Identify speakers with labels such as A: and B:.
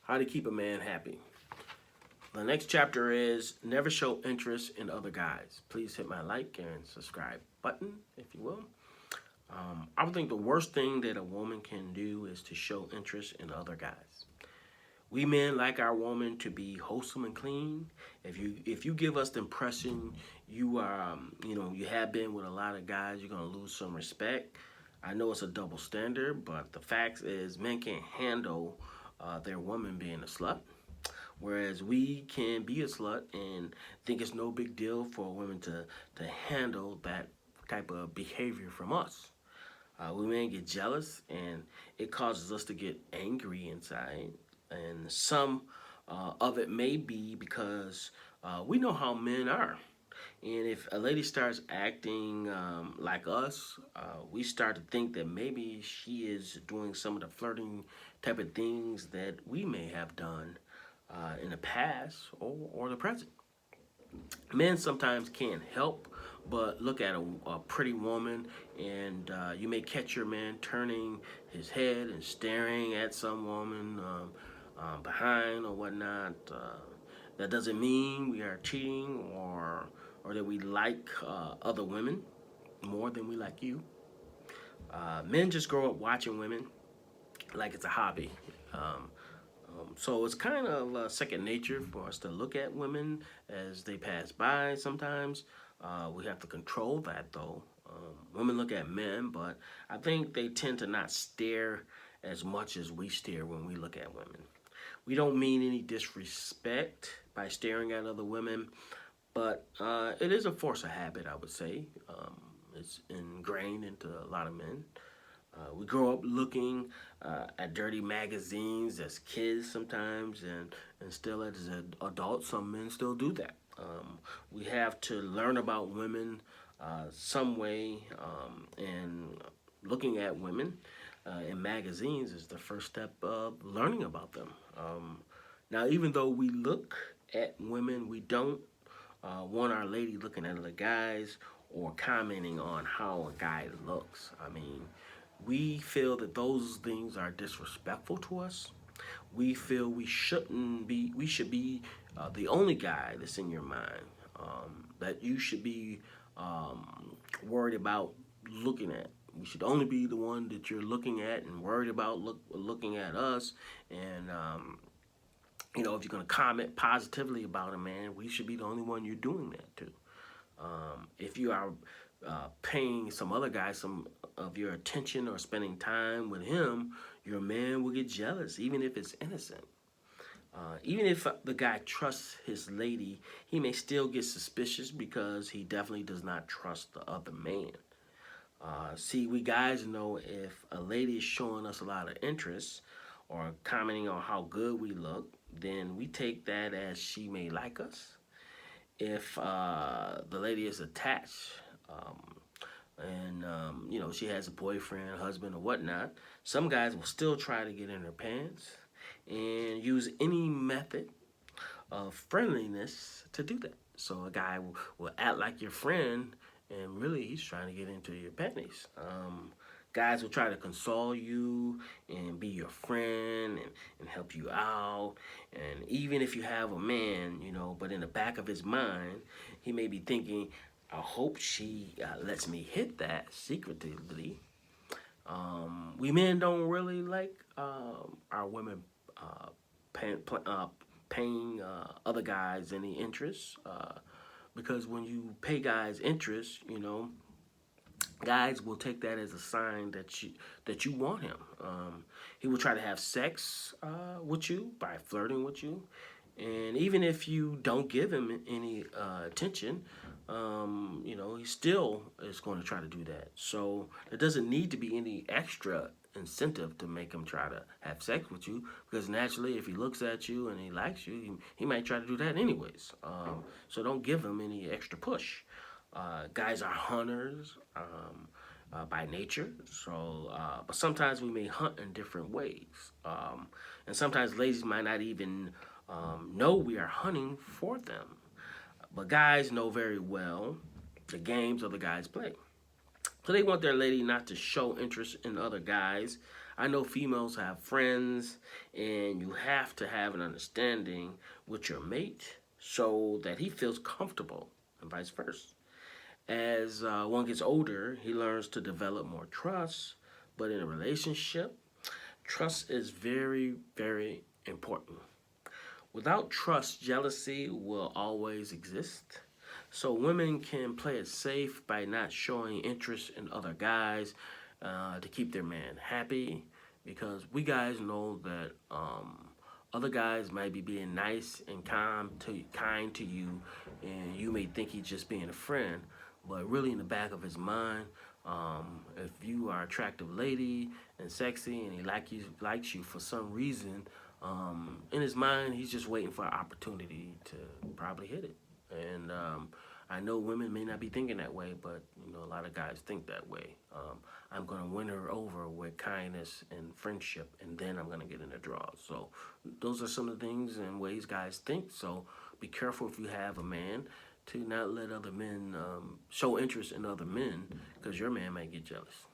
A: How to keep a man happy. The next chapter is never show interest in other guys. Please hit my like and subscribe button, if you will. I would think the worst thing that a woman can do is to show interest in other guys. We men like our woman to be wholesome and clean. If you give us the impression you are, you have been with a lot of guys, you're gonna lose some respect. I know it's a double standard, but the fact is men can't handle their woman being a slut. Whereas we can be a slut and think it's no big deal for a woman to handle that type of behavior from us. We men get jealous and it causes us to get angry inside. And some of it may be because we know how men are. And if a lady starts acting like us, we start to think that maybe she is doing some of the flirting type of things that we may have done in the past or the present. Men sometimes can't help but look at a pretty woman, and you may catch your man turning his head and staring at some woman behind or whatnot. That doesn't mean we are cheating or that we like other women more than we like you. Men just grow up watching women like it's a hobby. So it's kind of second nature for us to look at women as they pass by sometimes. We have to control that though. Women look at men, but I think they tend to not stare as much as we stare when we look at women. We don't mean any disrespect by staring at other women, but it is a force of habit, I would say. It's ingrained into a lot of men. We grow up looking at dirty magazines as kids sometimes, and still as adults, some men still do that. We have to learn about women some way, and looking at women in magazines is the first step of learning about them. Now, even though we look at women, we don't want our lady looking at other guys or commenting on how a guy looks. I mean, we feel that those things are disrespectful to us. We feel we should be the only guy that's in your mind. That you should be worried about looking at. We should only be the one that you're looking at and worried about looking at us. And if you're gonna comment positively about a man, we should be the only one you're doing that to. If you are paying some other guy some of your attention or spending time with him, your man will get jealous, even if it's innocent. Even if the guy trusts his lady, he may still get suspicious because he definitely does not trust the other man. See, we guys know if a lady is showing us a lot of interest or commenting on how good we look, then we take that as she may like us. If the lady is attached, and she has a boyfriend, husband, or whatnot, some guys will still try to get in her pants and use any method of friendliness to do that. So a guy will act like your friend, and really he's trying to get into your panties. Guys will try to console you and be your friend and help you out. And even if you have a man, but in the back of his mind, he may be thinking, I hope she lets me hit that secretively. We men don't really like our women paying other guys any interest, because when you pay guys interest, guys will take that as a sign that you want him. He will try to have sex with you by flirting with you, and even if you don't give him any attention, he still is going to try to do that. So there doesn't need to be any extra incentive to make him try to have sex with you, because naturally if he looks at you and he likes you, he might try to do that anyways. So don't give him any extra push. Guys are hunters by nature, so but sometimes we may hunt in different ways, and sometimes ladies might not even know we are hunting for them. But guys know very well the games other guys play. So they want their lady not to show interest in other guys. I know females have friends, and you have to have an understanding with your mate so that he feels comfortable, and vice versa. As one gets older, he learns to develop more trust. But in a relationship, trust is very, very important. Without trust, jealousy will always exist. So women can play it safe by not showing interest in other guys to keep their man happy, because we guys know that other guys might be being nice and kind to you, and you may think he's just being a friend, but really in the back of his mind, if you are an attractive lady and sexy, and he likes you for some reason, in his mind, he's just waiting for an opportunity to probably hit it. And I know women may not be thinking that way, but you know a lot of guys think that way. I'm gonna win her over with kindness and friendship, and then I'm gonna get in the draws. So those are some of the things and ways guys think. So be careful if you have a man to not let other men show interest in other men, because your man might get jealous.